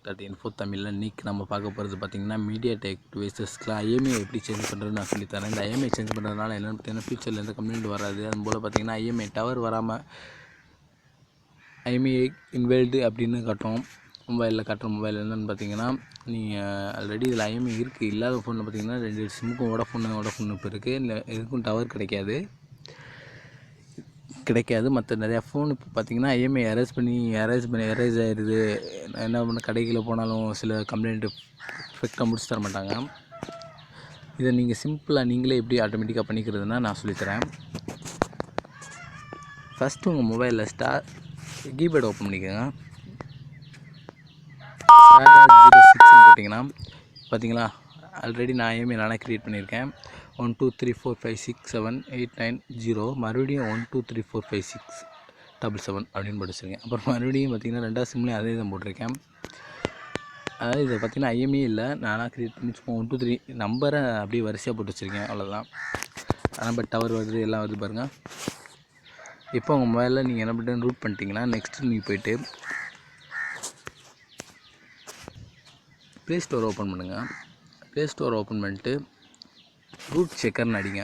tech.info தமிழில் இன்றைக்கி நம்ம பார்க்க போகிறது பார்த்திங்கன்னா MediaTek டிவைசஸ்க்குலாம் IMEI எப்படி சேஞ்ச் பண்ணுறதுன்னு நான் சொல்லித்தரேன். இந்த IMEI சேஞ்ச் பண்ணுறதுனால என்னென்னு பார்த்தீங்கன்னா ஃபியூச்சரில் எந்த கம்ப்ளைண்ட் வராது. அதுபோல் பார்த்திங்கன்னா IMEI டவர் வராமல் IMEI இன்வேல்டு அப்படின்னு காட்டும். மொபைலில் காட்டுற மொபைல் என்னென்னு பார்த்தீங்கன்னா, நீங்கள் ஆல்ரெடி இதில் IMEI இருக்குது. இல்லாத ஃபோனில் பார்த்தீங்கன்னா 2 சிம்முக்கும் வோடாஃபோன் இப்போ இருக்குது. இல்லை எதுக்கும் டவர் கிடைக்காது. மற்ற நிறையா ஃபோன் இப்போ பார்த்திங்கன்னா IMEI எரேஸ் ஆகிடுது. என்ன பண்ண கடைகளில் போனாலும் சில கம்ப்ளைண்ட்டு பெர்ஃபெக்டாக முடிச்சு தர மாட்டாங்க. இதை நீங்கள் சிம்பிளாக நீங்களே எப்படி ஆட்டோமேட்டிக்காக பண்ணிக்கிறதுனா நான் சொல்லித்தரேன். ஃபஸ்ட்டு உங்கள் மொபைலில் கீபேட் ஓப்பன் பண்ணிக்கோங்க. *06 போட்டிங்கன்னா பார்த்தீங்களா, ஆல்ரெடி நான் IMEI நானே க்ரியேட் பண்ணியிருக்கேன். 1 2 3 4 5 6 7 8 9 0 மறுபடியும் 1 2 3 4 5 6 7 7 அப்படின்னு போட்டு வச்சுருக்கேன். அப்புறம் மறுபடியும் பார்த்திங்கன்னா 2வது சிம்லேயும் அதே தான் போட்டிருக்கேன். அதாவது இதை பார்த்திங்கன்னா IMEI இல்லை, நானாக க்ரியேட் பண்ணி 1 2 3 நம்பரை அப்படியே வரிசையாக போட்டு வச்சுருக்கேன். அவ்வளோதான். ஆனால் பட் டவர் வருது, எல்லாம் வருது பாருங்கள். இப்போ உங்கள் மொபைலில் நீங்கள் என்ன பண்ணிட்டு ரூட் பண்ணிட்டீங்கன்னா நெக்ஸ்ட்டு நீங்கள் போய்ட்டு ப்ளே ஸ்டோர் ஓப்பன் பண்ணுங்கள். ப்ளே ஸ்டோர் ஓப்பன் பண்ணிட்டு ரூட் செக்கர்னு அடிங்க.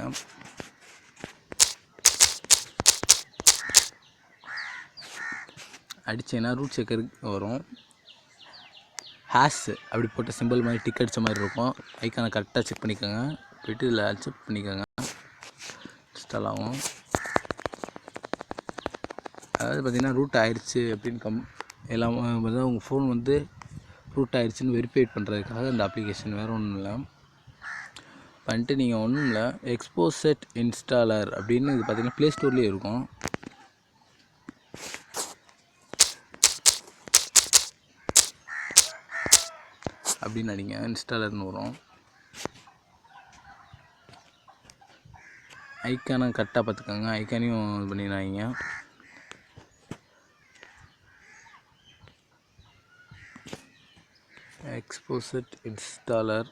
அடித்தேன்னா ரூட் செக்கருக்கு வரும். ஹேஷ் அப்படி போட்ட சிம்பிள் மாதிரி டிக் அடித்த மாதிரி இருக்கும். ஐக்கானை கரெக்டாக செக் பண்ணிக்கோங்க. போய்ட்டு இதில் அக்செப்ட் பண்ணிக்கோங்க. இன்ஸ்டால் ஆகும். அதாவது பார்த்திங்கன்னா ரூட் ஆயிடுச்சு அப்படின்னு எல்லாம் பார்த்தா உங்கள் ஃபோன் வந்து ரூட் ஆயிடுச்சுன்னு வெரிஃபை பண்ணுறதுக்காக இந்த அப்ளிகேஷன், வேறு ஒன்றும் இல்லை. பண்ணிட்டு நீங்கள் ஒன்றும் இல்லை, எக்ஸ்போசட் இன்ஸ்டாலர் அப்படின்னு இது பார்த்திங்கன்னா ப்ளே ஸ்டோர்லேயே இருக்கும். அப்படின்னு அடிங்க, இன்ஸ்டாலர்னு வரும். ஐக்கானை கரெக்டாக பார்த்துக்கோங்க. ஐக்கானையும் இது பண்ணிடுறாங்க. Xposed installer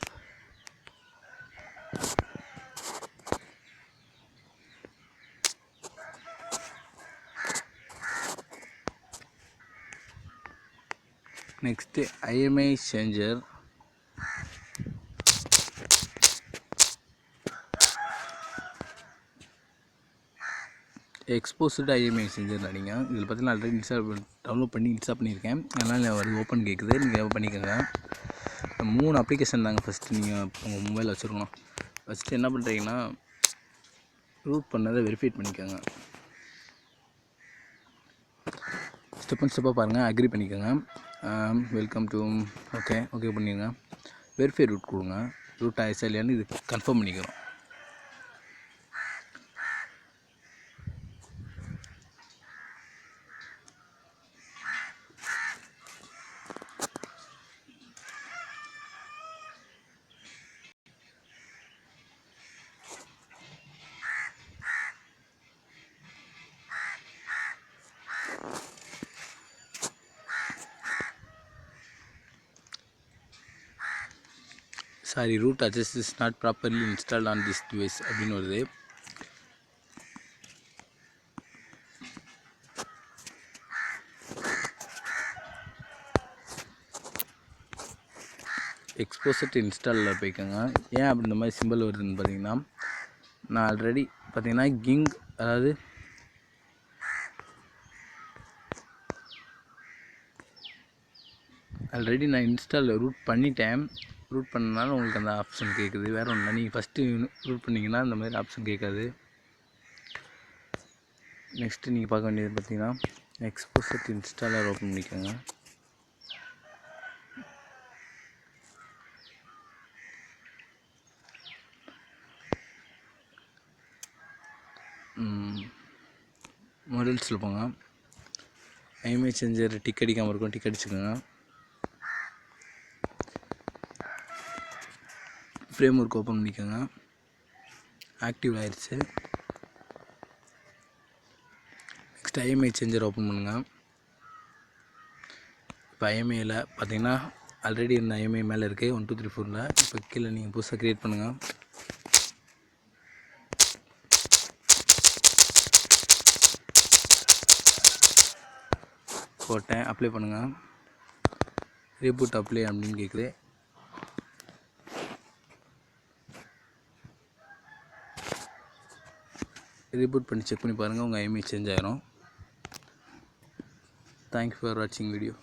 next IMEI changer. Xposed IMEI changer அடிங்க. இதில் பார்த்தீங்கன்னா ஆல்ரெடி டவுன்லோட் பண்ணி இன்ஸ்டால் பண்ணியிருக்கேன். அதனால் வருது, ஓப்பன் கேட்குது. நீங்கள் பண்ணிக்கோங்க. 3 அப்ளிகேஷன் தாங்க ஃபஸ்ட்டு நீங்கள் உங்கள் மொபைலில் வச்சுருக்கணும். ஃபஸ்ட்டு என்ன பண்ணுறீங்கன்னா ரூட் பண்ணதை வெரிஃபை பண்ணிக்கோங்க. ஸ்டெப் அண்ட் ஸ்டெப்பாக பாருங்கள். அக்ரி பண்ணிக்கோங்க. வெல்கம் டு ஓகே பண்ணிடுங்க. வெரிஃபை ரூட் கொடுங்க. ரூட் ஆயிடுச்சா இல்லையான்னு இது கன்ஃபார்ம் பண்ணிக்கிறோம். Root adjust is not properly installed on this device அப்படின்னு வருது. எக்ஸ்போசட் இன்ஸ்டாலில் போய்க்கோங்க. ஏன் அப்படி இந்த மாதிரி சிம்பிள் வருதுன்னு பார்த்தீங்கன்னா, நான் ஆல்ரெடி பார்த்தீங்கன்னா அதாவது நான் இன்ஸ்டாலில் ரூட் பண்ணிட்டேன். ரூட் பண்ணனால உங்களுக்கு அந்த ஆப்ஷன் கேட்குது. வேறு ஒன்று, நீங்கள் ஃபஸ்ட்டு ரூட் பண்ணிங்கன்னா இந்த மாதிரி ஆப்ஷன் கேட்காது. நெக்ஸ்ட்டு நீங்கள் பார்க்க வேண்டியது பார்த்தீங்கன்னா எக்ஸ்போசட் இன்ஸ்டாலர் ஓப்பன் பண்ணிக்கோங்க. மாடல்ஸில் போங்க. IMEI சேஞ்சர் டிக் அடிக்காமல் இருக்கும், டிக் அடிச்சுக்கோங்க. ஃப்ரேம் ஒர்க் ஓப்பன் பண்ணிக்கோங்க. ஆக்டிவ் ஆயிடுச்சு. நெக்ஸ்ட் IMEI சேஞ்சர் ஓப்பன் பண்ணுங்கள். இப்போ IMEIயில் பார்த்தீங்கன்னா ஆல்ரெடி இந்த IMEI மேலே இருக்குது 1 2 3 4ல். இப்போ கீழே நீங்கள் புதுசாக க்ரியேட் பண்ணுங்கள். போட்டேன், அப்ளை பண்ணுங்கள். ரீபூட் அப்ளை அப்படின்னு கேட்குது. ரீபூட் பண்ணி செக் பண்ணி பாருங்கள், உங்கள் ஐஎம்இ சேஞ்ச் ஆகிரும். தேங்க்ஸ் ஃபார் வாட்சிங் வீடியோ.